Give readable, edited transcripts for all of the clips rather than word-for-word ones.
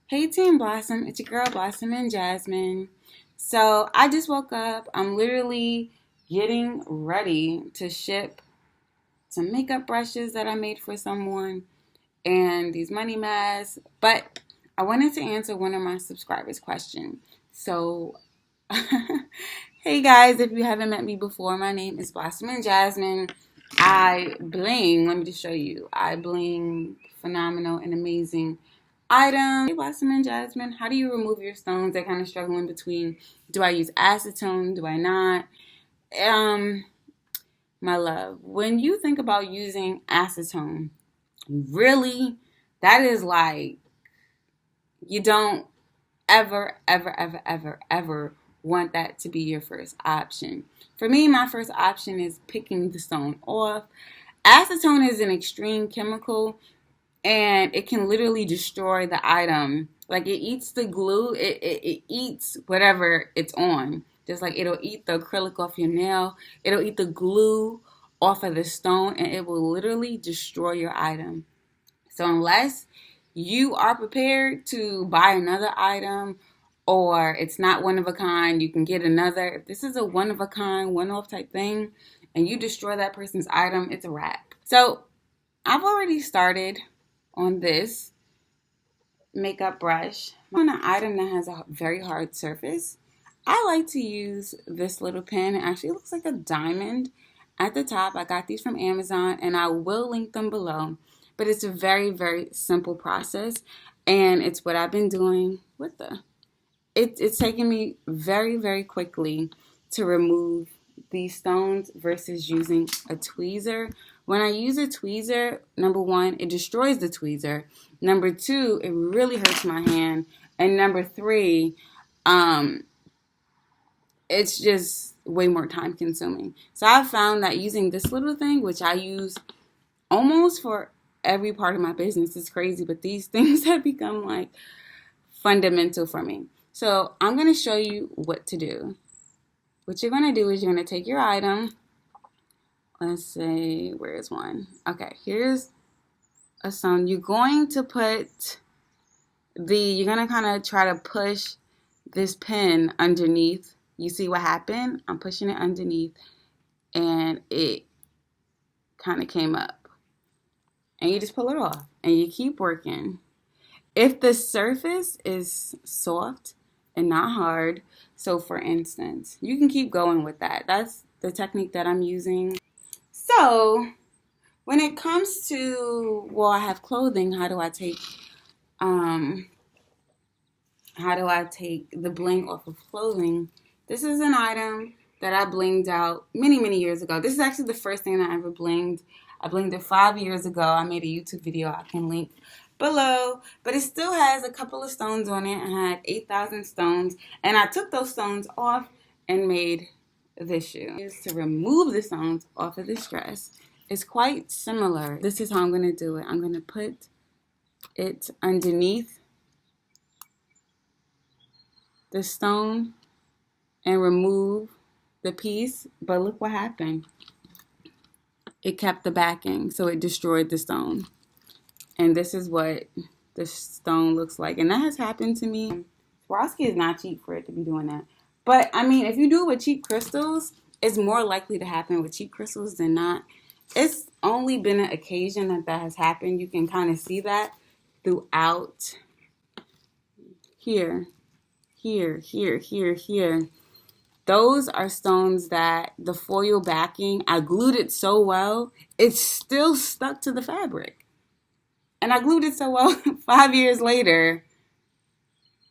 Hey Team Blossom, it's your girl Blossom and Jasmine. So I just woke up. I'm literally getting ready to ship some makeup brushes that I made for someone and these money masks. But I wanted to answer one of my subscribers' questions. So, hey guys, if you haven't met me before, my name is Blossom and Jasmine. I bling. Let me just show you. I bling phenomenal and amazing item. Hey, Blossom and Jasmine, how do you remove your stones? They're kind of struggling between, do I use acetone? Do I not? My love, when you think about using acetone, really, that is like, you don't ever want that to be your first option. For me, my first option is picking the stone off. Acetone is an extreme chemical and it can literally destroy the item. Like it eats the glue, it eats whatever it's on. Just like it'll eat the acrylic off your nail, it'll eat the glue off of the stone, and it will literally destroy your item. So unless you are prepared to buy another item or it's not one of a kind, you can get another. If this is a one of a kind, one off type thing, and you destroy that person's item, it's a wrap. So I've already started on this makeup brush. On an item that has a very hard surface, I like to use this little pen. It actually looks like a diamond at the top. I got these from Amazon and I will link them below. But it's a very simple process, and it's what I've been doing with it's taken me very quickly to remove these stones versus using a tweezer. When I use a tweezer, number one, it destroys the tweezer. Number two, it really hurts my hand. And number three, it's just way more time consuming. So I've found that using this little thing, which I use almost for every part of my business, is crazy, but these things have become like fundamental for me. So I'm going to show you what to do. What you're going to do is you're going to take your item. Let's say, where's one? Okay, here's a stone. You're going to put you're going to kind of try to push this pin underneath. You see what happened? I'm pushing it underneath and it kind of came up. And you just pull it off and you keep working. If the surface is soft and not hard, so for instance, you can keep going with that. That's the technique that I'm using. So when it comes to, well, I have clothing, how do I take the bling off of clothing? This is an item that I blinged out many years ago. This is actually the first thing that I ever blinged. I blinged it 5 years ago. I made a YouTube video I can link below, but it still has a couple of stones on it. I had 8,000 stones, and I took those stones off and made this shoe. To remove the stones off of this dress is quite similar. This is how I'm going to do it. I'm going to put it underneath the stone and remove the piece, but look what happened. It kept the backing, so it destroyed the stone. And this is what the stone looks like. And that has happened to me. Swarovski is not cheap for it to be doing that. But, I mean, if you do it with cheap crystals, it's more likely to happen with cheap crystals than not. It's only been an occasion that has happened. You can kind of see that throughout here. Those are stones that the foil backing, I glued it so well, it's still stuck to the fabric. And I glued it so well, 5 years later,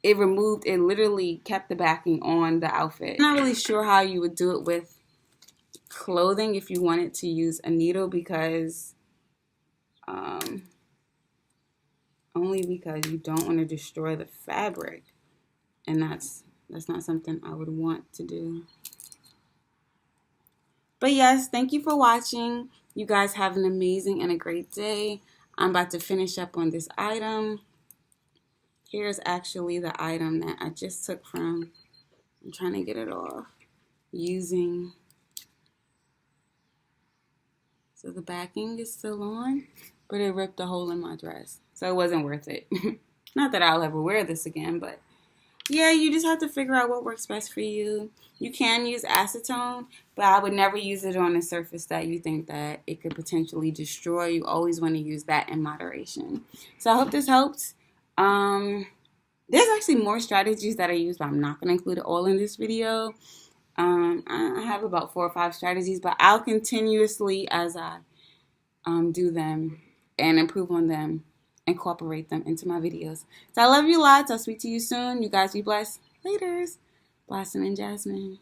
it literally kept the backing on the outfit. I'm not really sure how you would do it with clothing if you wanted to use a needle, because, only because you don't want to destroy the fabric. And that's not something I would want to do. But yes, thank you for watching. You guys have an amazing and a great day. I'm about to finish up on this item. Here's actually the item that I just took from. I'm trying to get it off using. So the backing is still on, but it ripped a hole in my dress. So it wasn't worth it. Not that I'll ever wear this again, but yeah, you just have to figure out what works best for you. You can use acetone, but I would never use it on a surface that you think that it could potentially destroy. You always want to use that in moderation. So I hope this helped. There's actually more strategies that I use, but I'm not going to include it all in this video. I have about 4 or 5 strategies, but I'll continuously, as I do them and improve on them, incorporate them into my videos. So I love you lots. I'll speak to you soon. You guys be blessed. Laters. Blossom and Jasmine.